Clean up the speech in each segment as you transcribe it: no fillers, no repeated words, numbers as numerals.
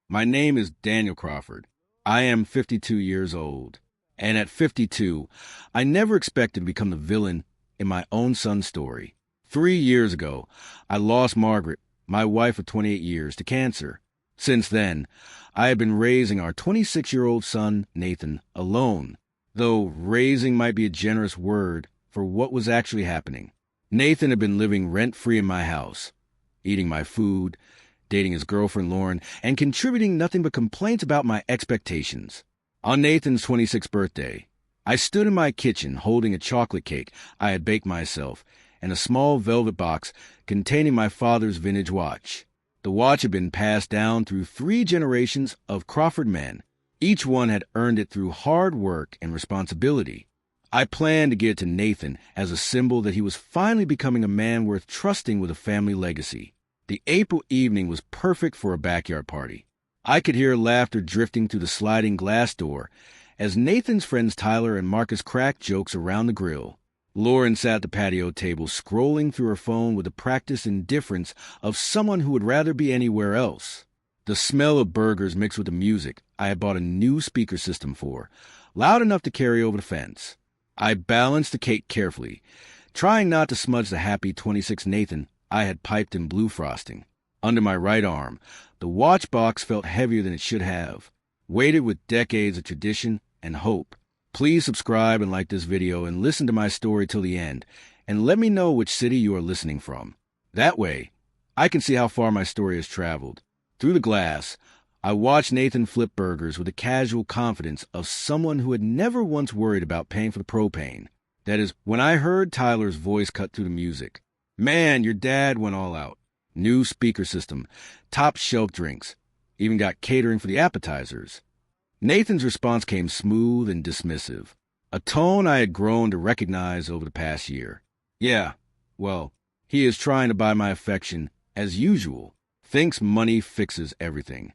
My name is Daniel Crawford. I am 52 years old. And at 52, I never expected to become the villain in my own son's story. 3 years ago, I lost Margaret, my wife of 28 years, to cancer. Since then, I have been raising our 26-year-old son, Nathan, alone, though raising might be a generous word for what was actually happening. Nathan had been living rent-free in my house, eating my food, dating his girlfriend Lauren, and contributing nothing but complaints about my expectations. On Nathan's 26th birthday, I stood in my kitchen holding a chocolate cake I had baked myself and a small velvet box containing my father's vintage watch. The watch had been passed down through 3 generations of Crawford men. Each one had earned it through hard work and responsibility. I planned to give it to Nathan as a symbol that he was finally becoming a man worth trusting with a family legacy. The April evening was perfect for a backyard party. I could hear laughter drifting through the sliding glass door as Nathan's friends Tyler and Marcus cracked jokes around the grill. Lauren sat at the patio table scrolling through her phone with the practiced indifference of someone who would rather be anywhere else. The smell of burgers mixed with the music I had bought a new speaker system for, loud enough to carry over the fence. I balanced the cake carefully, trying not to smudge the happy 26 Nathan I had piped in blue frosting. Under my right arm, the watch box felt heavier than it should have, weighted with decades of tradition and hope. Please subscribe and like this video and listen to my story till the end, and let me know which city you are listening from. That way, I can see how far my story has traveled. Through the glass, I watched Nathan flip burgers with the casual confidence of someone who had never once worried about paying for the propane. That is, when I heard Tyler's voice cut through the music. Man, your dad went all out. New speaker system, top shelf drinks, even got catering for the appetizers. Nathan's response came smooth and dismissive, a tone I had grown to recognize over the past year. Yeah, well, he is trying to buy my affection as usual. Thinks money fixes everything.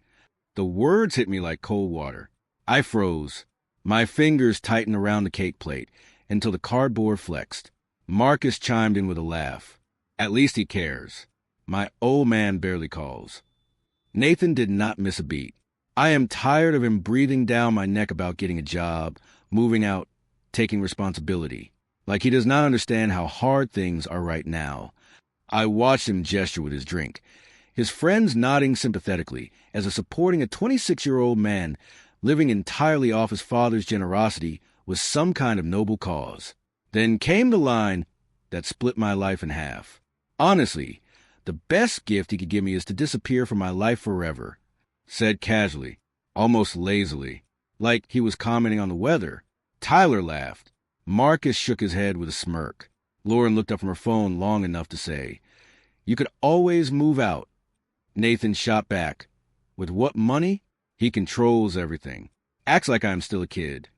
The words hit me like cold water. I froze. My fingers tightened around the cake plate until the cardboard flexed. Marcus chimed in with a laugh. At least he cares. My old man barely calls. Nathan did not miss a beat. I am tired of him breathing down my neck about getting a job, moving out, taking responsibility. Like he does not understand how hard things are right now. I watched him gesture with his drink, his friends nodding sympathetically as if supporting a 26-year-old man living entirely off his father's generosity was some kind of noble cause. Then came the line that split my life in half. Honestly, the best gift he could give me is to disappear from my life forever. Said casually, almost lazily, like he was commenting on the weather. Tyler laughed. Marcus shook his head with a smirk. Lauren looked up from her phone long enough to say, "You could always move out." Nathan shot back. With what money? He controls everything. Acts like I am still a kid.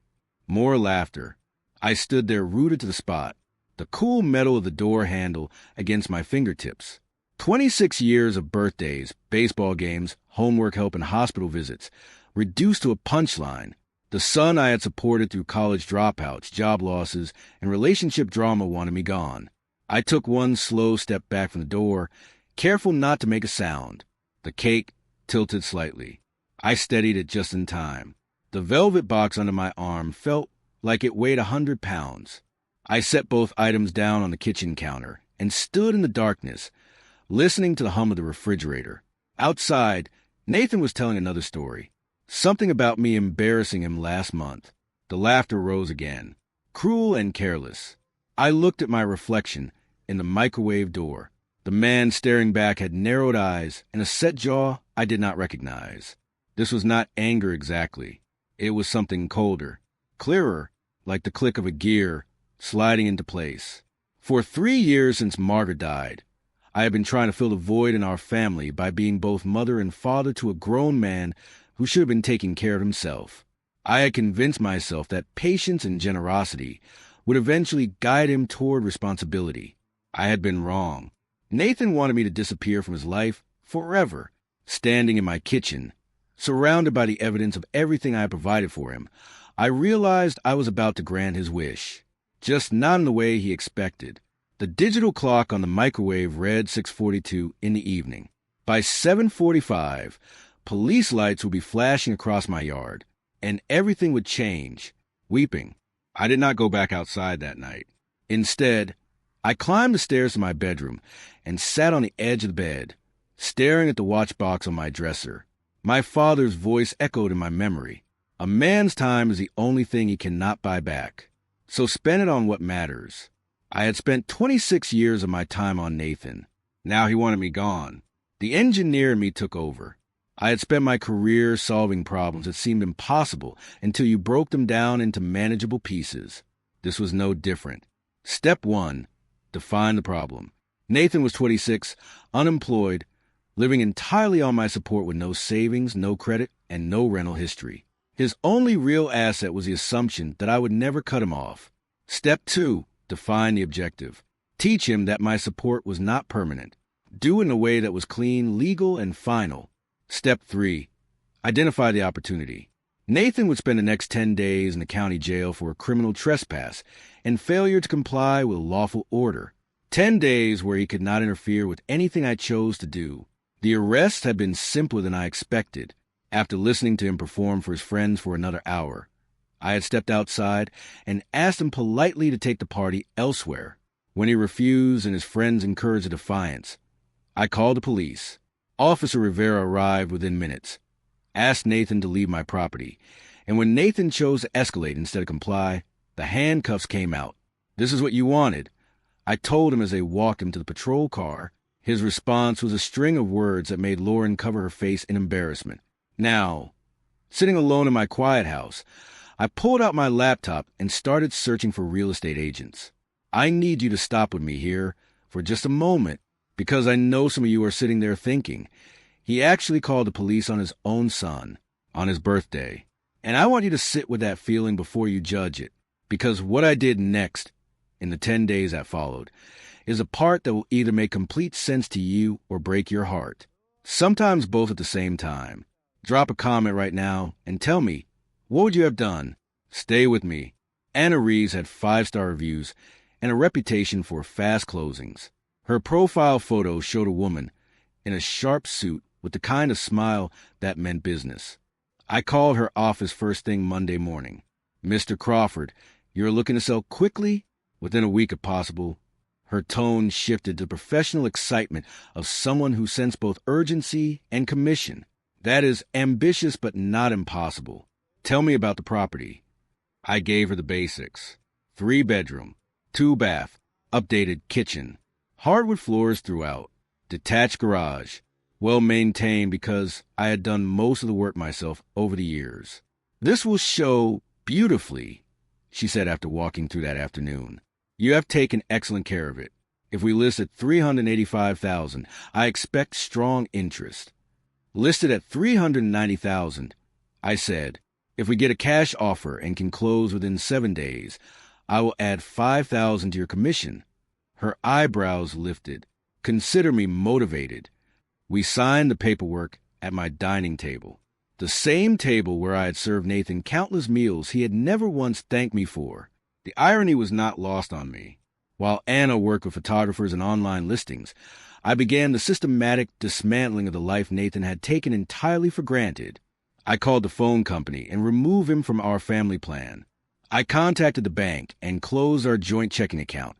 More laughter. I stood there rooted to the spot, the cool metal of the door handle against my fingertips. 26 years of birthdays, baseball games, homework help, and hospital visits, reduced to a punchline. The son I had supported through college dropouts, job losses, and relationship drama wanted me gone. I took one slow step back from the door, careful not to make a sound. The cake tilted slightly. I steadied it just in time. The velvet box under my arm felt like it weighed 100 pounds. I set both items down on the kitchen counter and stood in the darkness, listening to the hum of the refrigerator. Outside, Nathan was telling another story. Something about me embarrassing him last month. The laughter rose again. Cruel and careless. I looked at my reflection in the microwave door. The man staring back had narrowed eyes and a set jaw I did not recognize. This was not anger exactly. It was something colder, clearer, like the click of a gear sliding into place. For 3 years since Margaret died, I had been trying to fill the void in our family by being both mother and father to a grown man who should have been taking care of himself. I had convinced myself that patience and generosity would eventually guide him toward responsibility. I had been wrong. Nathan wanted me to disappear from his life forever. Standing in my kitchen, surrounded by the evidence of everything I had provided for him, I realized I was about to grant his wish, just not in the way he expected. The digital clock on the microwave read 6:42 in the evening. By 7:45, Police lights would be flashing across my yard, and everything would change. Weeping, I did not go back outside that night. Instead, I climbed the stairs to my bedroom and sat on the edge of the bed, staring at the watch box on my dresser. My father's voice echoed in my memory. A man's time is the only thing he cannot buy back, so spend it on what matters. I had spent 26 years of my time on Nathan. Now he wanted me gone. The engineer in me took over. I had spent my career solving problems that seemed impossible until you broke them down into manageable pieces. This was no different. Step 1. Define the problem. Nathan was 26, unemployed, living entirely on my support with no savings, no credit, and no rental history. His only real asset was the assumption that I would never cut him off. Step 2. Define the objective. Teach him that my support was not permanent. Do it in a way that was clean, legal, and final. Step 3. Identify the opportunity. Nathan would spend the next 10 days in the county jail for a criminal trespass and failure to comply with lawful order. 10 days where he could not interfere with anything I chose to do. The arrest had been simpler than I expected. After listening to him perform for his friends for another hour, I had stepped outside and asked him politely to take the party elsewhere. When he refused and his friends encouraged a defiance, I called the police. Officer Rivera arrived within minutes, asked Nathan to leave my property, and when Nathan chose to escalate instead of comply, the handcuffs came out. "This is what you wanted," I told him as they walked him to the patrol car. His response was a string of words that made Lauren cover her face in embarrassment. Now, sitting alone in my quiet house, I pulled out my laptop and started searching for real estate agents. I need you to stop with me here for just a moment, because I know some of you are sitting there thinking, he actually called the police on his own son, on his birthday. And I want you to sit with that feeling before you judge it, because what I did next, in the 10 days that followed, is a part that will either make complete sense to you or break your heart. Sometimes both at the same time. Drop a comment right now and tell me, what would you have done? Stay with me. Anna Reeves had 5-star reviews and a reputation for fast closings. Her profile photo showed a woman in a sharp suit with the kind of smile that meant business. I called her office first thing Monday morning. "Mr. Crawford, you're looking to sell quickly? Within a week if possible." Her tone shifted to professional excitement of someone who sensed both urgency and commission. "That is ambitious but not impossible. Tell me about the property." I gave her the basics. 3-bedroom, 2-bath, updated kitchen, hardwood floors throughout, detached garage, well maintained because I had done most of the work myself over the years. "This will show beautifully," she said after walking through that afternoon. "You have taken excellent care of it. If we list at $385,000, I expect strong interest." Listed at $390,000, I said, "If we get a cash offer and can close within 7 days, I will add $5,000 to your commission." Her eyebrows lifted. "Consider me motivated." We signed the paperwork at my dining table, the same table where I had served Nathan countless meals he had never once thanked me for. The irony was not lost on me. While Anna worked with photographers and online listings, I began the systematic dismantling of the life Nathan had taken entirely for granted. I called the phone company and removed him from our family plan. I contacted the bank and closed our joint checking account,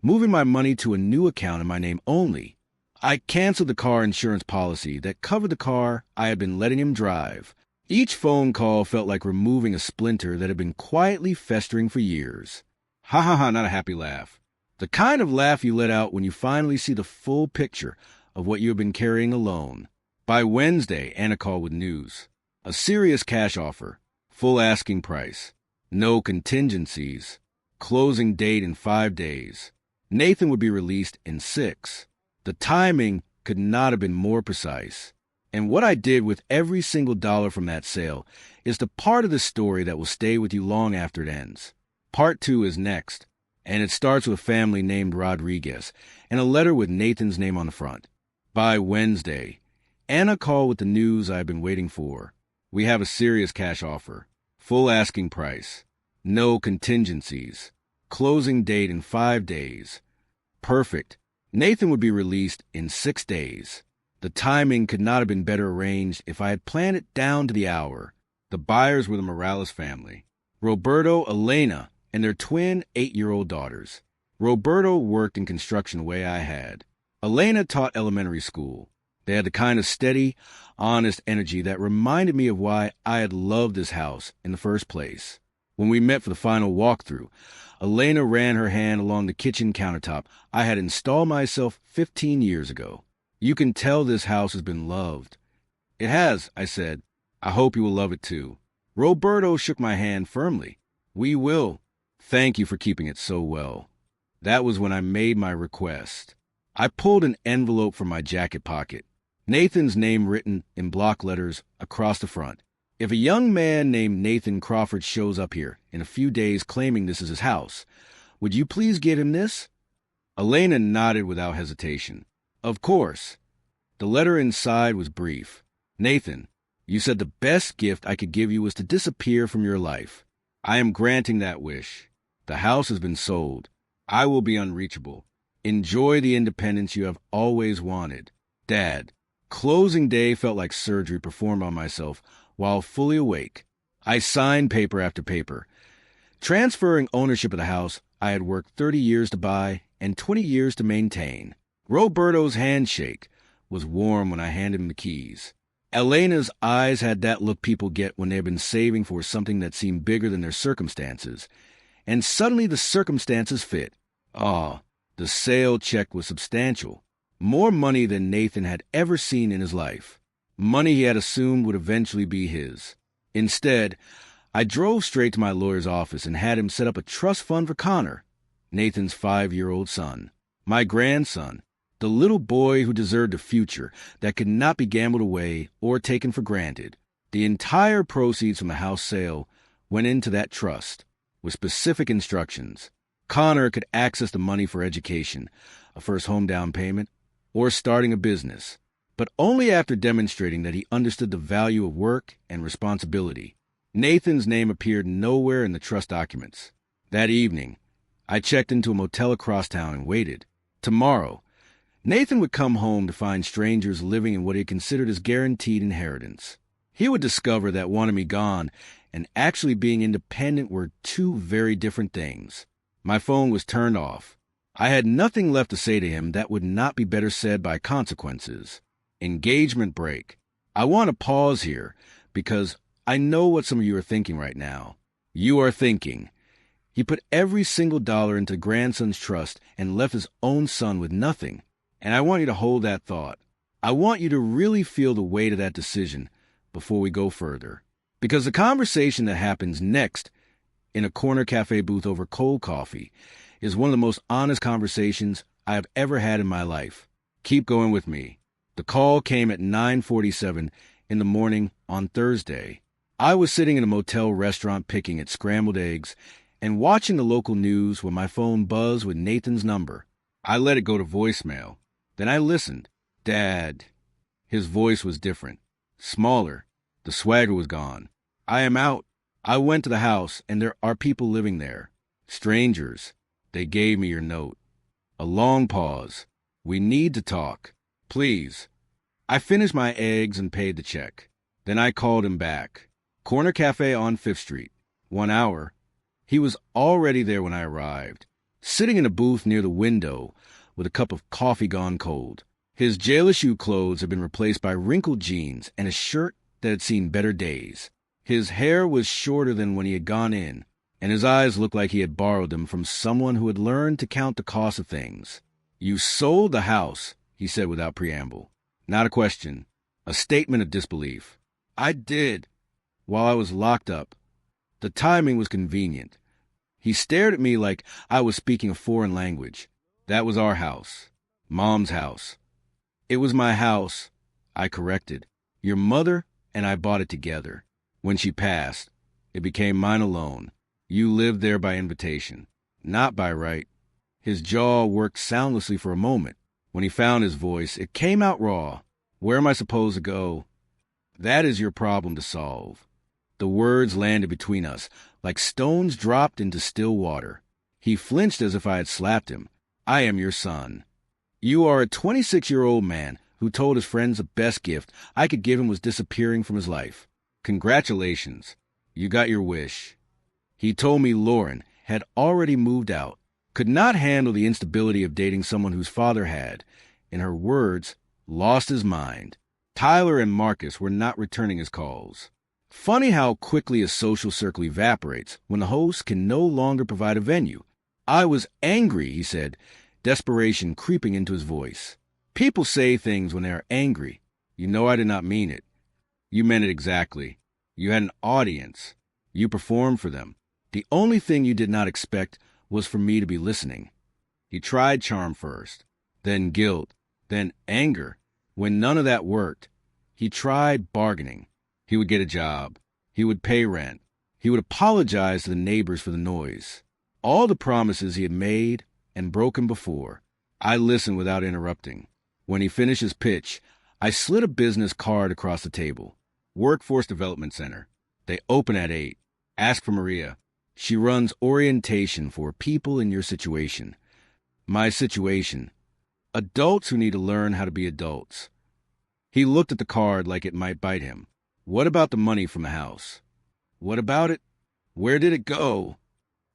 moving my money to a new account in my name only. I canceled the car insurance policy that covered the car I had been letting him drive. Each phone call felt like removing a splinter that had been quietly festering for years. Ha ha ha, not a happy laugh. The kind of laugh you let out when you finally see the full picture of what you have been carrying alone. By Wednesday, Anna called with news. A serious cash offer, full asking price, no contingencies, closing date in 5 days. Nathan would be released in 6. The timing could not have been more precise. And what I did with every single dollar from that sale is the part of the story that will stay with you long after it ends. Part 2 is next, and it starts with a family named Rodriguez and a letter with Nathan's name on the front. By Wednesday, Anna called with the news I had been waiting for. "We have a serious cash offer, full asking price, no contingencies, closing date in 5 days. Perfect. Nathan would be released in 6 days. The timing could not have been better arranged if I had planned it down to the hour. The buyers were the Morales family, Roberto, Elena, and their twin 8-year-old daughters. Roberto worked in construction the way I had. Elena taught elementary school. They had the kind of steady, honest energy that reminded me of why I had loved this house in the first place. When we met for the final walkthrough, Elena ran her hand along the kitchen countertop I had installed myself 15 years ago. You can tell this house has been loved. It has, I said. I hope you will love it too. Roberto shook my hand firmly. We will. Thank you for keeping it so well. That was when I made my request. I pulled an envelope from my jacket pocket. Nathan's name written in block letters across the front. If a young man named Nathan Crawford shows up here in a few days claiming this is his house, would you please get him this? Elena nodded without hesitation. Of course. The letter inside was brief. Nathan, you said the best gift I could give you was to disappear from your life. I am granting that wish. The house has been sold. I will be unreachable. Enjoy the independence you have always wanted. Dad, closing day felt like surgery performed on myself while fully awake. I signed paper after paper, transferring ownership of the house I had worked 30 years to buy and 20 years to maintain. Roberto's handshake was warm when I handed him the keys. Elena's eyes had that look people get when they have been saving for something that seemed bigger than their circumstances, and suddenly the circumstances fit. The sale check was substantial, more money than Nathan had ever seen in his life, money he had assumed would eventually be his. Instead, I drove straight to my lawyer's office and had him set up a trust fund for Connor, Nathan's 5-year-old son, my grandson, the little boy who deserved a future that could not be gambled away or taken for granted. The entire proceeds from the house sale went into that trust, with specific instructions. Connor could access the money for education, a first home down payment, or starting a business, but only after demonstrating that he understood the value of work and responsibility. Nathan's name appeared nowhere in the trust documents. That evening, I checked into a motel across town and waited. Tomorrow, Nathan would come home to find strangers living in what he considered his guaranteed inheritance. He would discover that wanting me gone and actually being independent were two very different things. My phone was turned off. I had nothing left to say to him that would not be better said by consequences. Engagement break. I want to pause here because I know what some of you are thinking right now. You are thinking, he put every single dollar into grandson's trust and left his own son with nothing. And I want you to hold that thought. I want you to really feel the weight of that decision before we go further. Because the conversation that happens next in a corner cafe booth over cold coffee is one of the most honest conversations I have ever had in my life. Keep going with me. The call came at 9:47 in the morning on Thursday. I was sitting in a motel restaurant picking at scrambled eggs and watching the local news when my phone buzzed with Nathan's number. I let it go to voicemail. Then I listened. Dad. His voice was different, smaller. The swagger was gone. I am out. I went to the house, and there are people living there. Strangers. They gave me your note. A long pause. We need to talk. Please. I finished my eggs and paid the check. Then I called him back. Corner Cafe on 5th Street. 1 hour. He was already there when I arrived, sitting in a booth near the window with a cup of coffee gone cold. His jail issue clothes had been replaced by wrinkled jeans and a shirt that had seen better days. His hair was shorter than when he had gone in, and his eyes looked like he had borrowed them from someone who had learned to count the cost of things. You sold the house, he said without preamble. Not a question, a statement of disbelief. I did, while I was locked up. The timing was convenient. He stared at me like I was speaking a foreign language. That was our house, Mom's house. It was my house, I corrected. Your mother and I bought it together. When she passed, it became mine alone. You lived there by invitation, not by right. His jaw worked soundlessly for a moment. When he found his voice, it came out raw. Where am I supposed to go? That is your problem to solve. The words landed between us, like stones dropped into still water. He flinched as if I had slapped him. I am your son. You are a 26-year-old man who told his friends the best gift I could give him was disappearing from his life. Congratulations. You got your wish. He told me Lauren had already moved out, could not handle the instability of dating someone whose father had, in her words, lost his mind. Tyler and Marcus were not returning his calls. Funny how quickly a social circle evaporates when the host can no longer provide a venue. I was angry, he said, desperation creeping into his voice. People say things when they are angry. You know I did not mean it. You meant it exactly. You had an audience. You performed for them. The only thing you did not expect was for me to be listening. He tried charm first, then guilt, then anger. When none of that worked, he tried bargaining. He would get a job. He would pay rent. He would apologize to the neighbors for the noise. All the promises he had made and broken before. I listened without interrupting. When he finished his pitch, I slid a business card across the table. Workforce Development Center. They open at 8. Ask for Maria. She runs orientation for people in your situation. My situation. Adults who need to learn how to be adults. He looked at the card like it might bite him. What about the money from the house? What about it? Where did it go?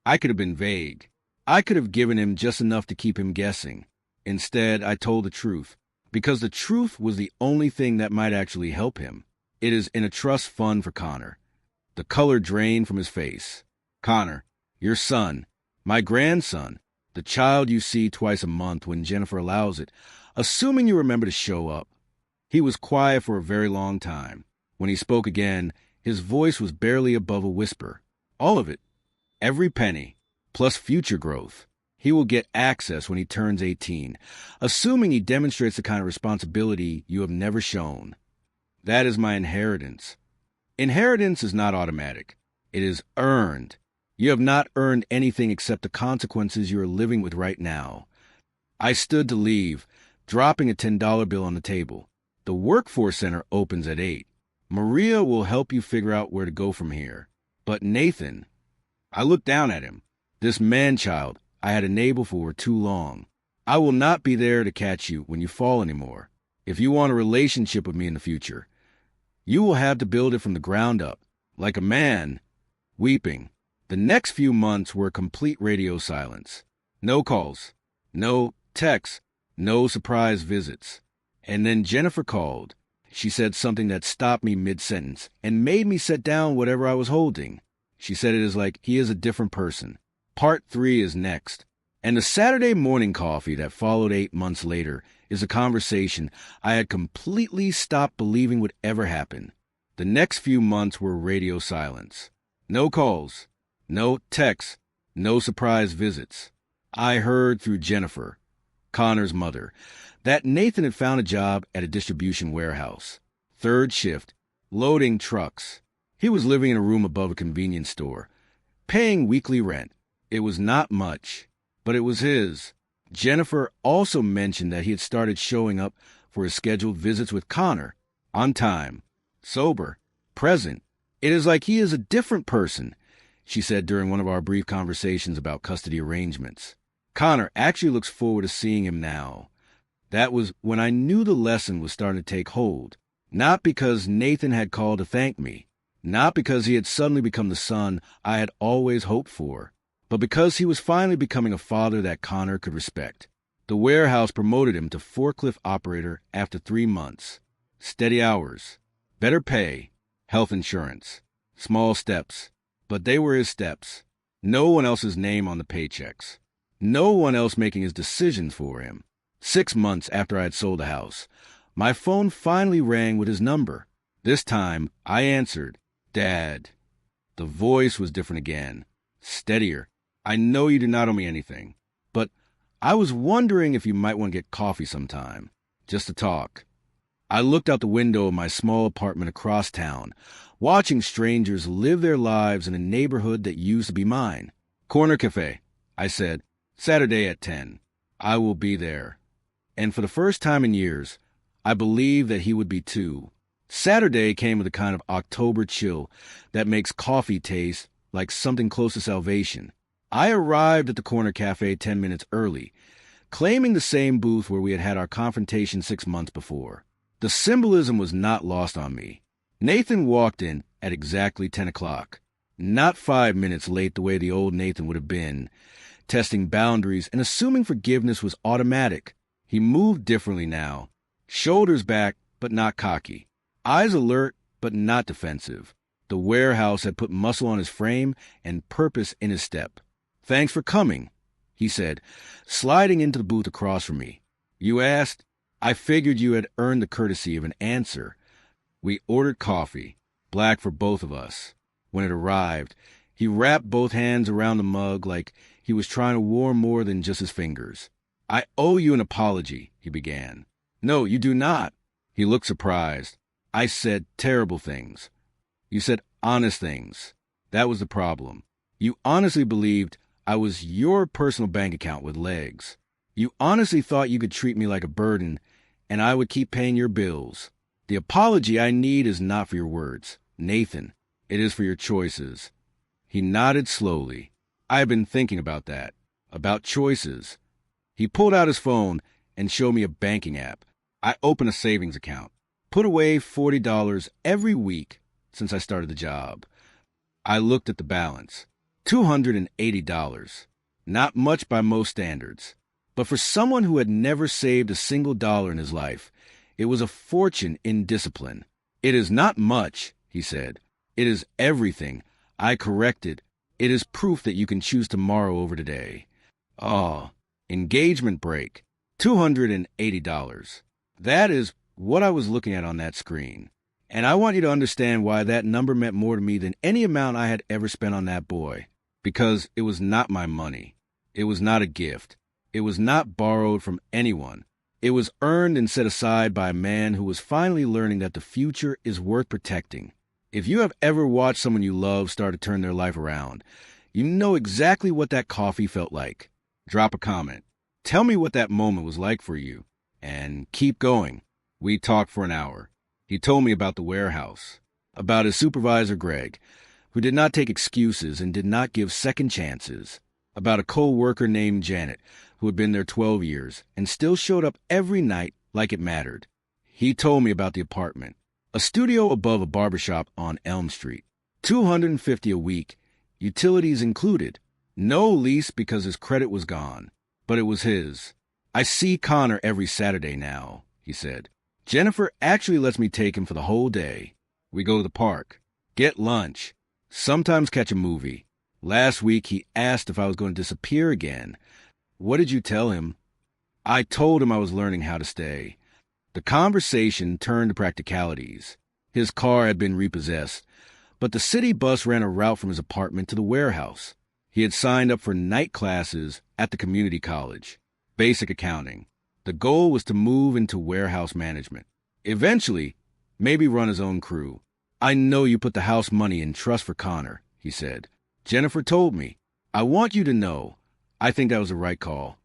I could have been vague. I could have given him just enough to keep him guessing. Instead, I told the truth, because the truth was the only thing that might actually help him. It is in a trust fund for Connor. The color drained from his face. Connor, your son, my grandson, the child you see twice a month when Jennifer allows it, assuming you remember to show up. He was quiet for a very long time. When he spoke again, his voice was barely above a whisper. All of it. Every penny, plus future growth. He will get access when he turns 18, assuming he demonstrates the kind of responsibility you have never shown. That is my inheritance. Inheritance is not automatic. It is earned. You have not earned anything except the consequences you are living with right now. I stood to leave, dropping a $10 bill on the table. The Workforce Center opens at 8. Maria will help you figure out where to go from here. But Nathan, I looked down at him. This man-child I had enabled for too long. I will not be there to catch you when you fall anymore. If you want a relationship with me in the future, you will have to build it from the ground up, like a man, weeping. The next few months were complete radio silence. No calls, no texts, no surprise visits. And then Jennifer called. She said something that stopped me mid-sentence and made me set down whatever I was holding. She said it is like he is a different person. Part 3 is next. And the Saturday morning coffee that followed 8 months later is a conversation I had completely stopped believing would ever happen. The next few months were radio silence. No calls, no texts, no surprise visits. I heard through Jennifer, Connor's mother, that Nathan had found a job at a distribution warehouse. 3rd shift, loading trucks. He was living in a room above a convenience store, paying weekly rent. It was not much, but it was his. Jennifer also mentioned that he had started showing up for his scheduled visits with Connor, on time, sober, present. It is like he is a different person, she said during one of our brief conversations about custody arrangements. Connor actually looks forward to seeing him now. That was when I knew the lesson was starting to take hold, not because Nathan had called to thank me, not because he had suddenly become the son I had always hoped for, but because he was finally becoming a father that Connor could respect. The warehouse promoted him to forklift operator after 3 months. Steady hours, better pay, health insurance, small steps, but they were his steps. No one else's name on the paychecks. No one else making his decisions for him. 6 months after I had sold the house, my phone finally rang with his number. This time, I answered, Dad. The voice was different again, steadier. I know you do not owe me anything, but I was wondering if you might want to get coffee sometime, just to talk. I looked out the window of my small apartment across town, watching strangers live their lives in a neighborhood that used to be mine. Corner Cafe, I said, Saturday at 10. I will be there. And for the first time in years, I believed that he would be too. Saturday came with a kind of October chill that makes coffee taste like something close to salvation. I arrived at the corner cafe 10 minutes early. claiming the same booth where we had had our confrontation 6 months before. The symbolism was not lost on me. Nathan walked in at exactly 10 o'clock. Not 5 minutes late the way the old Nathan would have been, testing boundaries and assuming forgiveness was automatic. He moved differently now. Shoulders back, but not cocky. Eyes alert, but not defensive. The warehouse had put muscle on his frame and purpose in his step. "Thanks for coming," he said, sliding into the booth across from me. "You asked? I figured you had earned the courtesy of an answer." We ordered coffee, black for both of us. When it arrived, he wrapped both hands around the mug like he was trying to warm more than just his fingers. "I owe you an apology," he began. "No, you do not." He looked surprised. "I said terrible things. You said honest things. That was the problem. You honestly believed I was your personal bank account with legs. You honestly thought you could treat me like a burden and I would keep paying your bills. The apology I need is not for your words, Nathan. It is for your choices." He nodded slowly. I had been thinking about that. About choices. He pulled out his phone and showed me a banking app. I opened a savings account. Put away $40 every week since I started the job. I looked at the balance. $280. Not much by most standards. But for someone who had never saved a single dollar in his life, it was a fortune in discipline. "It is not much," he said. "It is everything." I corrected. "It is proof that you can choose tomorrow over today." Oh, engagement break. $280. That is what I was looking at on that screen. And I want you to understand why that number meant more to me than any amount I had ever spent on that boy. Because it was not my money. It was not a gift. It was not borrowed from anyone. It was earned and set aside by a man who was finally learning that the future is worth protecting. If you have ever watched someone you love start to turn their life around, you know exactly what that coffee felt like. Drop a comment. Tell me what that moment was like for you. And keep going. We talked for an hour. He told me about the warehouse, about his supervisor, Greg, who did not take excuses and did not give second chances, about a co-worker named Janet, who had been there 12 years and still showed up every night like it mattered. He told me about the apartment, a studio above a barbershop on Elm Street, $250 a week, utilities included, no lease because his credit was gone, but it was his. "I see Connor every Saturday now," he said. "Jennifer actually lets me take him for the whole day. We go to the park, get lunch, sometimes catch a movie. Last week he asked if I was going to disappear again. What did you tell him?" I told him I was learning how to stay. The conversation turned to practicalities. His car had been repossessed, but the city bus ran a route from his apartment to the warehouse. He had signed up for night classes at the community college, basic accounting. The goal was to move into warehouse management. Eventually, maybe run his own crew. "I know you put the house money in trust for Connor," he said. "Jennifer told me. I want you to know, I think that was the right call."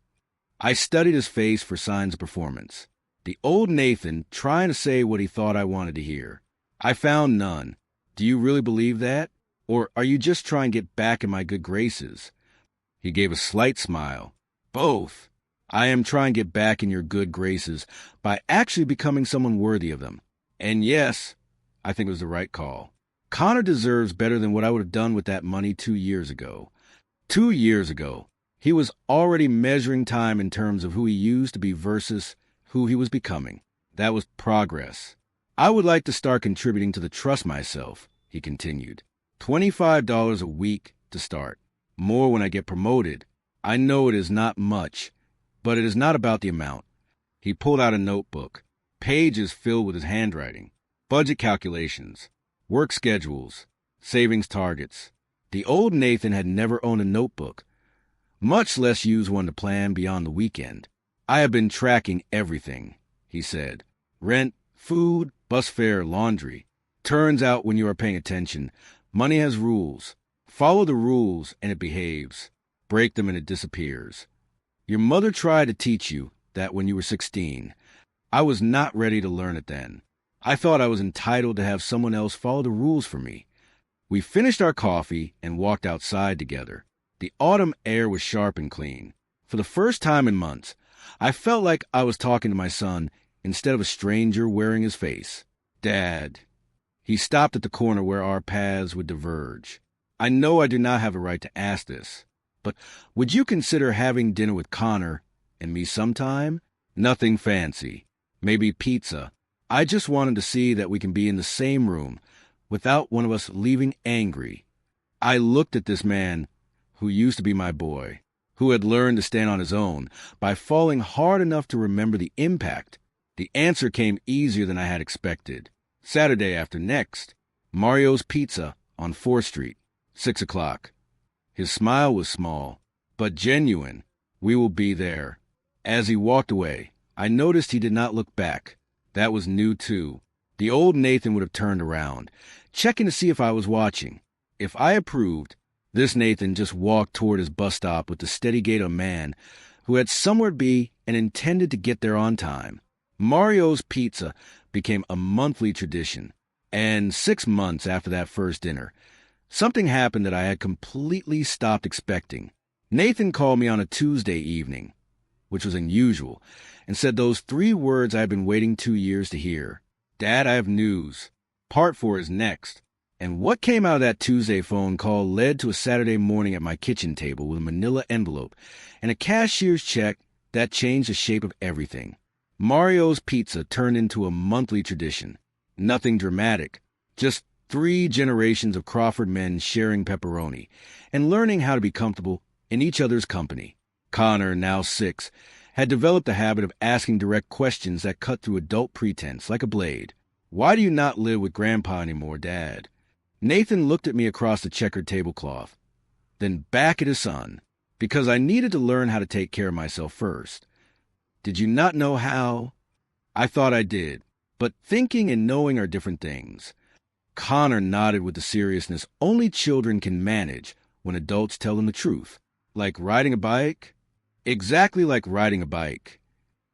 I studied his face for signs of performance. The old Nathan trying to say what he thought I wanted to hear. I found none. "Do you really believe that? Or are you just trying to get back in my good graces?" He gave a slight smile. "Both. I am trying to get back in your good graces by actually becoming someone worthy of them. And yes, I think it was the right call. Connor deserves better than what I would have done with that money 2 years ago. 2 years ago, he was already measuring time in terms of who he used to be versus who he was becoming. That was progress. I would like to start contributing to the trust myself," he continued. $25 a week to start. More when I get promoted. I know it is not much, but it is not about the amount. He pulled out a notebook, pages filled with his handwriting, budget calculations, work schedules, savings targets. The old Nathan had never owned a notebook, much less used one to plan beyond the weekend. "I have been tracking everything," he said. "Rent, food, bus fare, laundry. Turns out when you are paying attention, money has rules. Follow the rules and it behaves. Break them and it disappears. Your mother tried to teach you that when you were 16. I was not ready to learn it then. I thought I was entitled to have someone else follow the rules for me." We finished our coffee and walked outside together. The autumn air was sharp and clean. For the first time in months, I felt like I was talking to my son instead of a stranger wearing his face. Dad. He stopped at the corner where our paths would diverge. I know I do not have a right to ask this, but would you consider having dinner with Connor and me sometime? Nothing fancy. Maybe pizza. I just wanted to see that we can be in the same room without one of us leaving angry. I looked at this man who used to be my boy, who had learned to stand on his own by falling hard enough to remember the impact. The answer came easier than I had expected. Saturday after next, Mario's Pizza on 4th Street, 6 o'clock. His smile was small, but genuine. We will be there. As he walked away, I noticed he did not look back. That was new, too. The old Nathan would have turned around, checking to see if I was watching. If I approved, this Nathan just walked toward his bus stop with the steady gait of a man who had somewhere to be and intended to get there on time. Mario's Pizza became a monthly tradition, and 6 months after that first dinner, something happened that I had completely stopped expecting. Nathan called me on a Tuesday evening, which was unusual, and said those 3 words I had been waiting 2 years to hear. Dad, I have news. Part 4 is next. And what came out of that Tuesday phone call led to a Saturday morning at my kitchen table with a manila envelope and a cashier's check that changed the shape of everything. Mario's Pizza turned into a monthly tradition. Nothing dramatic, just 3 generations of Crawford men sharing pepperoni and learning how to be comfortable in each other's company. Connor, now 6, had developed the habit of asking direct questions that cut through adult pretense like a blade. Why do you not live with Grandpa anymore, Dad? Nathan looked at me across the checkered tablecloth, then back at his son, because I needed to learn how to take care of myself first. Did you not know how? I thought I did, but thinking and knowing are different things. Connor nodded with the seriousness only children can manage when adults tell them the truth. Like riding a bike? Exactly like riding a bike.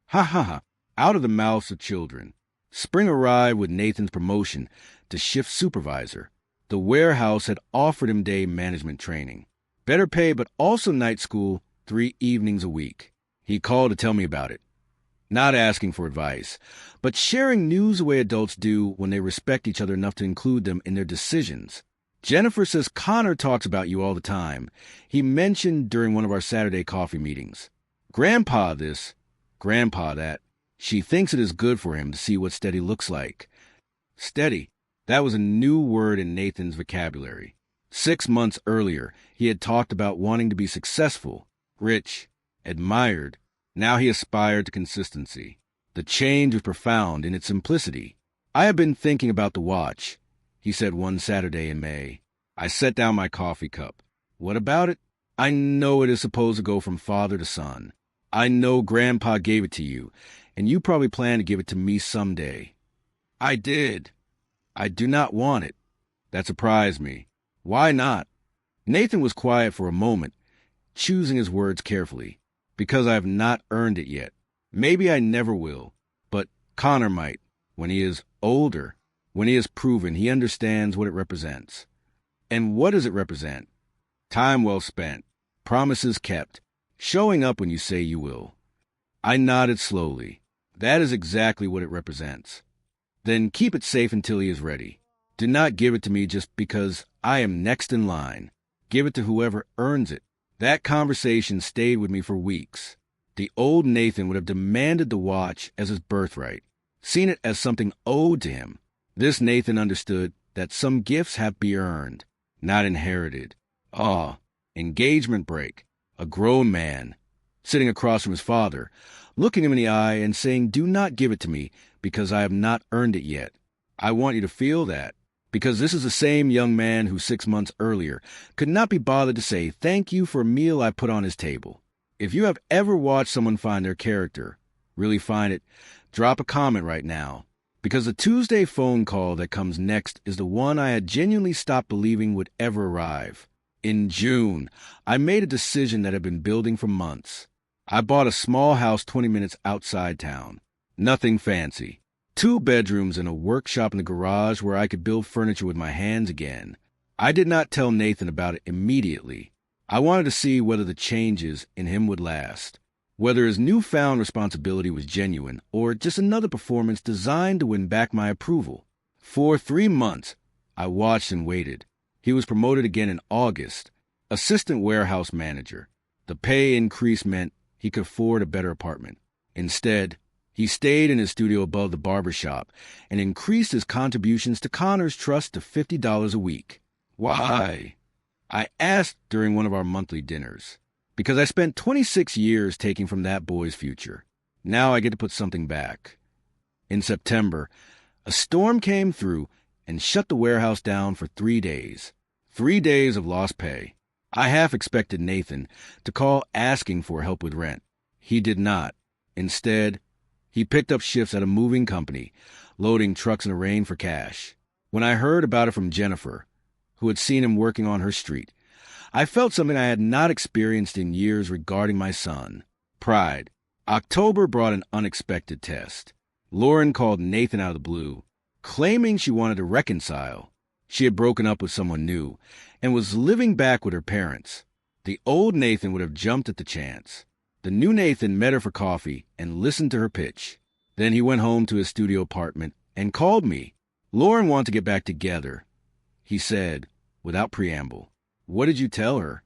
Ha ha ha, out of the mouths of children. Spring arrived with Nathan's promotion to shift supervisor. The warehouse had offered him day management training. Better pay, but also night school 3 evenings a week. He called to tell me about it. Not asking for advice, but sharing news the way adults do when they respect each other enough to include them in their decisions. Jennifer says Connor talks about you all the time. He mentioned during one of our Saturday coffee meetings. Grandpa this, Grandpa that. She thinks it is good for him to see what steady looks like. Steady. That was a new word in Nathan's vocabulary. 6 months earlier, he had talked about wanting to be successful, rich, admired. Now he aspired to consistency. The change was profound in its simplicity. I have been thinking about the watch, he said one Saturday in May. I set down my coffee cup. What about it? I know it is supposed to go from father to son. I know Grandpa gave it to you, and you probably plan to give it to me someday. I did. I do not want it. That surprised me. Why not? Nathan was quiet for a moment, choosing his words carefully. Because I have not earned it yet. Maybe I never will, but Connor might, when he is older, when he has proven he understands what it represents. And what does it represent? Time well spent, promises kept, showing up when you say you will. I nodded slowly. That is exactly what it represents. Then keep it safe until he is ready. Do not give it to me just because I am next in line. Give it to whoever earns it. That conversation stayed with me for weeks. The old Nathan would have demanded the watch as his birthright, seen it as something owed to him. This Nathan understood that some gifts have to be earned, not inherited. Engagement break. A grown man, sitting across from his father, looking him in the eye and saying, do not give it to me because I have not earned it yet. I want you to feel that. Because this is the same young man who 6 months earlier could not be bothered to say thank you for a meal I put on his table. If you have ever watched someone find their character, really find it, drop a comment right now. Because the Tuesday phone call that comes next is the one I had genuinely stopped believing would ever arrive. In June, I made a decision that had been building for months. I bought a small house 20 minutes outside town. Nothing fancy. 2 bedrooms and a workshop in the garage where I could build furniture with my hands again. I did not tell Nathan about it immediately. I wanted to see whether the changes in him would last. whether his newfound responsibility was genuine or just another performance designed to win back my approval. For 3 months, I watched and waited. He was promoted again in August, assistant warehouse manager. The pay increase meant he could afford a better apartment. Instead, he stayed in his studio above the barber shop and increased his contributions to Connor's trust to $50 a week. Why? I asked during one of our monthly dinners. Because I spent 26 years taking from that boy's future. Now I get to put something back. In September, a storm came through and shut the warehouse down for 3 days. 3 days of lost pay. I half expected Nathan to call asking for help with rent. He did not. Instead, he picked up shifts at a moving company, loading trucks in the rain for cash. When I heard about it from Jennifer, who had seen him working on her street, I felt something I had not experienced in years regarding my son. Pride. October brought an unexpected test. Lauren called Nathan out of the blue, claiming she wanted to reconcile. She had broken up with someone new and was living back with her parents. The old Nathan would have jumped at the chance. The new Nathan met her for coffee and listened to her pitch. Then he went home to his studio apartment and called me. Lauren wanted to get back together. He said, without preamble, "What did you tell her?"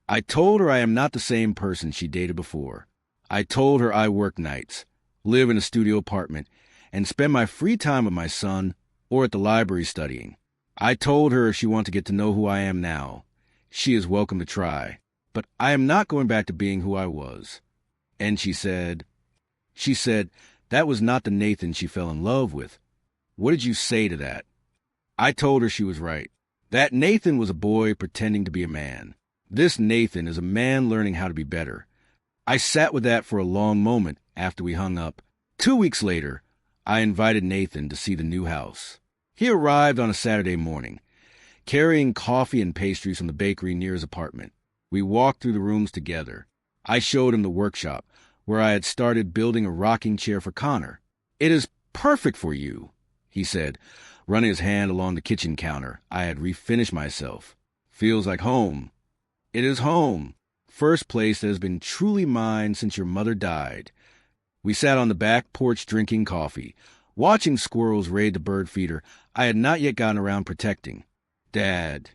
I told her I am not the same person she dated before. I told her I work nights, live in a studio apartment, and spend my free time with my son or at the library studying. I told her if she wants to get to know who I am now, she is welcome to try. But I am not going back to being who I was. And she said that was not the Nathan she fell in love with. What did you say to that? I told her she was right. That Nathan was a boy pretending to be a man. This Nathan is a man learning how to be better. I sat with that for a long moment after we hung up. 2 weeks later, I invited Nathan to see the new house. He arrived on a Saturday morning, carrying coffee and pastries from the bakery near his apartment. We walked through the rooms together. I showed him the workshop, where I had started building a rocking chair for Connor. "It is perfect for you," he said, running his hand along the kitchen counter. I had refinished myself. "Feels like home." "It is home. First place that has been truly mine since your mother died." We sat on the back porch drinking coffee, watching squirrels raid the bird feeder I had not yet gotten around protecting. "Dad."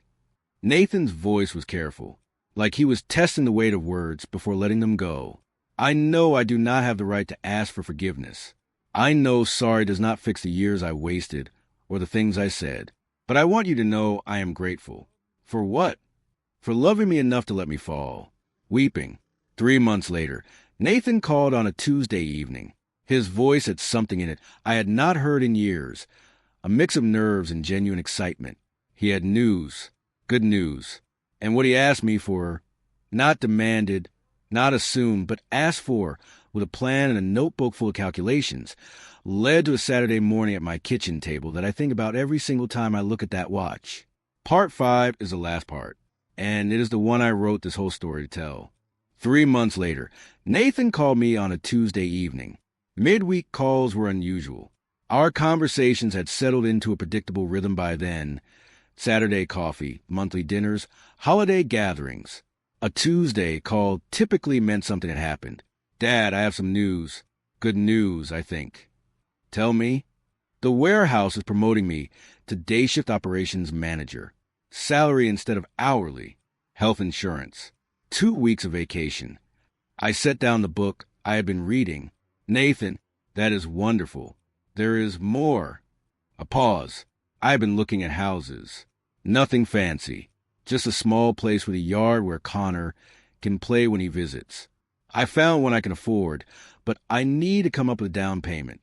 Nathan's voice was careful, like he was testing the weight of words before letting them go. "I know I do not have the right to ask for forgiveness. I know sorry does not fix the years I wasted or the things I said. But I want you to know I am grateful." "For what?" "For loving me enough to let me fall." Weeping. 3 months later, Nathan called on a Tuesday evening. His voice had something in it I had not heard in years, a mix of nerves and genuine excitement. He had news, good news. And what he asked me for, not demanded, not assumed, but asked for, with a plan and a notebook full of calculations, led to a Saturday morning at my kitchen table that I think about every single time I look at that watch. Part 5 is the last part, and it is the one I wrote this whole story to tell. 3 months later, Nathan called me on a Tuesday evening. Midweek calls were unusual. Our conversations had settled into a predictable rhythm by then. Saturday coffee, monthly dinners, holiday gatherings. A Tuesday call typically meant something had happened. "Dad, I have some news. Good news, I think." "Tell me." "The warehouse is promoting me to day shift operations manager. Salary instead of hourly. Health insurance. 2 weeks of vacation." I set down the book I had been reading. "Nathan, that is wonderful. There is more." A pause. I had been looking at houses. Nothing fancy. Just a small place with a yard where Connor can play when he visits. I found one I can afford, but I need to come up with a down payment.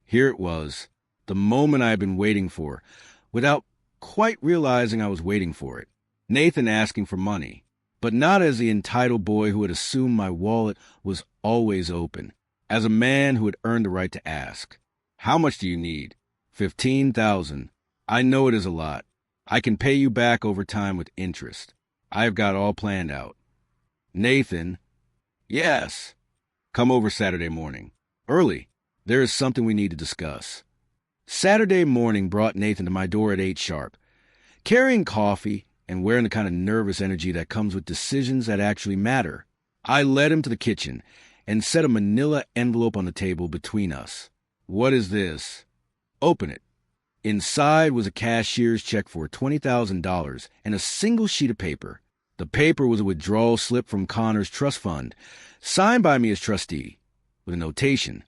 Here it was, the moment I had been waiting for, without quite realizing I was waiting for it. Nathan asking for money, but not as the entitled boy who had assumed my wallet was always open, as a man who had earned the right to ask. "How much do you need?" $15,000. "I know it is a lot. I can pay you back over time with interest. I have got all planned out." Nathan, "Yes." "Come over Saturday morning. Early. There is something we need to discuss." Saturday morning brought Nathan to my door at 8 sharp. Carrying coffee and wearing the kind of nervous energy that comes with decisions that actually matter. I led him to the kitchen and set a manila envelope on the table between us. "What is this?" "Open it." Inside was a cashier's check for $20,000 and a single sheet of paper. The paper was a withdrawal slip from Connor's trust fund, signed by me as trustee, with a notation: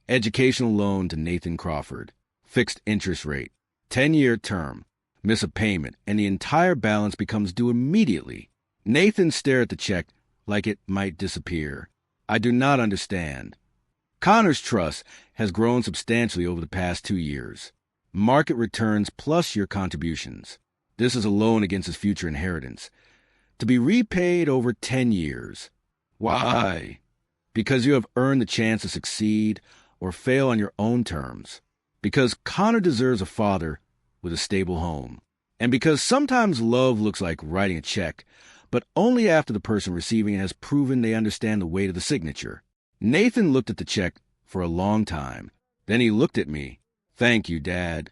educational loan to Nathan Crawford, fixed interest rate, 10-year term. Miss a payment, and the entire balance becomes due immediately. Nathan stared at the check like it might disappear. "I do not understand." Connor's trust has grown substantially over the past 2 years. Market returns plus your contributions. This is a loan against his future inheritance, to be repaid over 10 years. Why? Because you have earned the chance to succeed or fail on your own terms. Because Connor deserves a father with a stable home. And because sometimes love looks like writing a check, but only after the person receiving it has proven they understand the weight of the signature. Nathan looked at the check for a long time. Then he looked at me. "Thank you, Dad."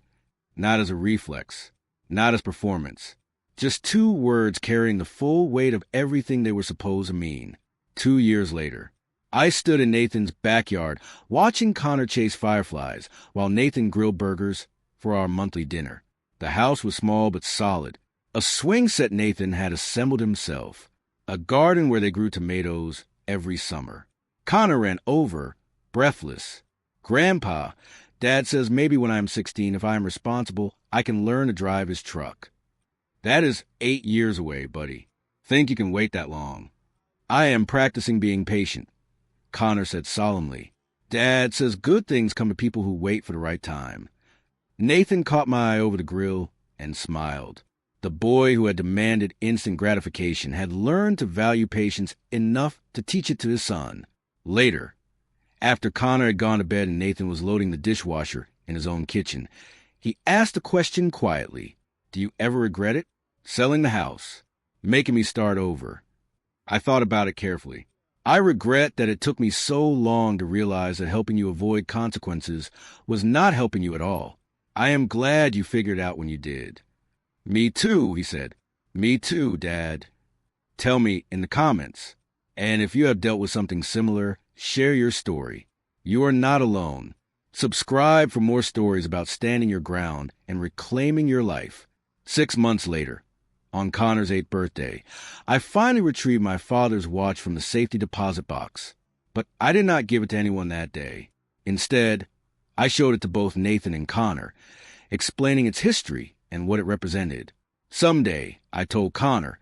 Not as a reflex, not as performance. Just 2 words carrying the full weight of everything they were supposed to mean. 2 years later, I stood in Nathan's backyard watching Connor chase fireflies while Nathan grilled burgers for our monthly dinner. The house was small but solid. A swing set Nathan had assembled himself. A garden where they grew tomatoes every summer. Connor ran over, breathless. "Grandpa, Dad says maybe when I'm 16, if I am responsible, I can learn to drive his truck." "That is 8 years away, buddy. Think you can wait that long?" "I am practicing being patient," Connor said solemnly. "Dad says good things come to people who wait for the right time." Nathan caught my eye over the grill and smiled. The boy who had demanded instant gratification had learned to value patience enough to teach it to his son. Later, after Connor had gone to bed and Nathan was loading the dishwasher in his own kitchen, he asked a question quietly. "Do you ever regret it? Selling the house, making me start over?" I thought about it carefully. "I regret that it took me so long to realize that helping you avoid consequences was not helping you at all. I am glad you figured it out when you did." "Me too," he said. "Me too, Dad." Tell me in the comments. And if you have dealt with something similar, share your story. You are not alone. Subscribe for more stories about standing your ground and reclaiming your life. 6 months later, on Connor's 8th birthday, I finally retrieved my father's watch from the safety deposit box. But I did not give it to anyone that day. Instead, I showed it to both Nathan and Connor, explaining its history and what it represented. "Someday," I told Connor,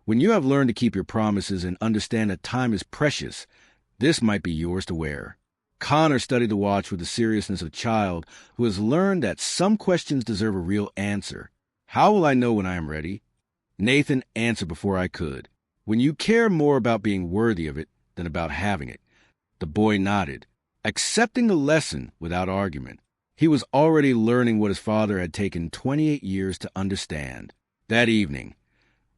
"when you have learned to keep your promises and understand that time is precious, this might be yours to wear." Connor studied the watch with the seriousness of a child who has learned that some questions deserve a real answer. "How will I know when I am ready?" Nathan answered before I could. "When you care more about being worthy of it than about having it." The boy nodded, accepting the lesson without argument. He was already learning what his father had taken 28 years to understand. That evening,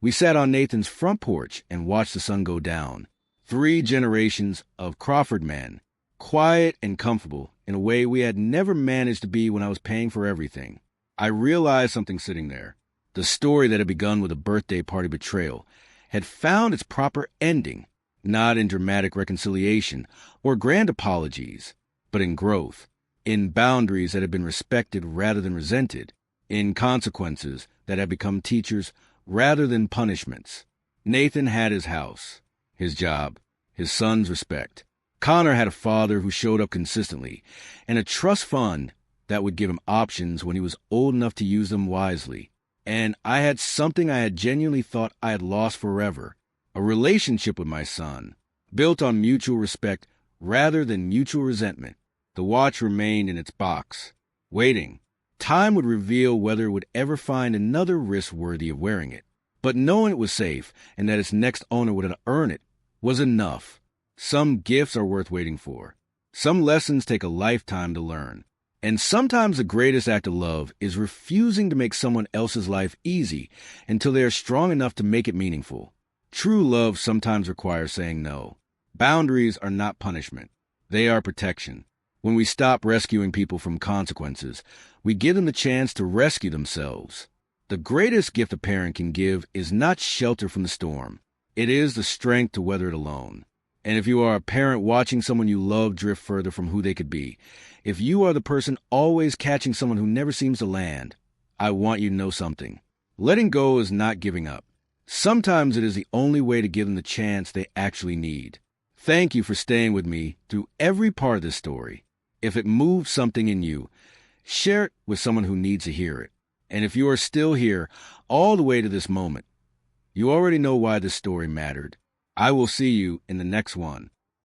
we sat on Nathan's front porch and watched the sun go down. 3 generations of Crawford men, quiet and comfortable in a way we had never managed to be when I was paying for everything. I realized something sitting there. The story that had begun with a birthday party betrayal had found its proper ending, not in dramatic reconciliation or grand apologies, but in growth, in boundaries that had been respected rather than resented, in consequences that had become teachers rather than punishments. Nathan had his house, his job, his son's respect. Connor had a father who showed up consistently, and a trust fund that would give him options when he was old enough to use them wisely. And I had something I had genuinely thought I had lost forever, a relationship with my son, built on mutual respect rather than mutual resentment. The watch remained in its box, waiting. Time would reveal whether it would ever find another wrist worthy of wearing it. But knowing it was safe and that its next owner would earn it was enough. Some gifts are worth waiting for. Some lessons take a lifetime to learn. And sometimes the greatest act of love is refusing to make someone else's life easy until they are strong enough to make it meaningful. True love sometimes requires saying no. Boundaries are not punishment. They are protection. When we stop rescuing people from consequences, we give them the chance to rescue themselves. The greatest gift a parent can give is not shelter from the storm. It is the strength to weather it alone. And if you are a parent watching someone you love drift further from who they could be, if you are the person always catching someone who never seems to land, I want you to know something. Letting go is not giving up. Sometimes it is the only way to give them the chance they actually need. Thank you for staying with me through every part of this story. If it moved something in you, share it with someone who needs to hear it. And if you are still here all the way to this moment, you already know why this story mattered. I will see you in the next one.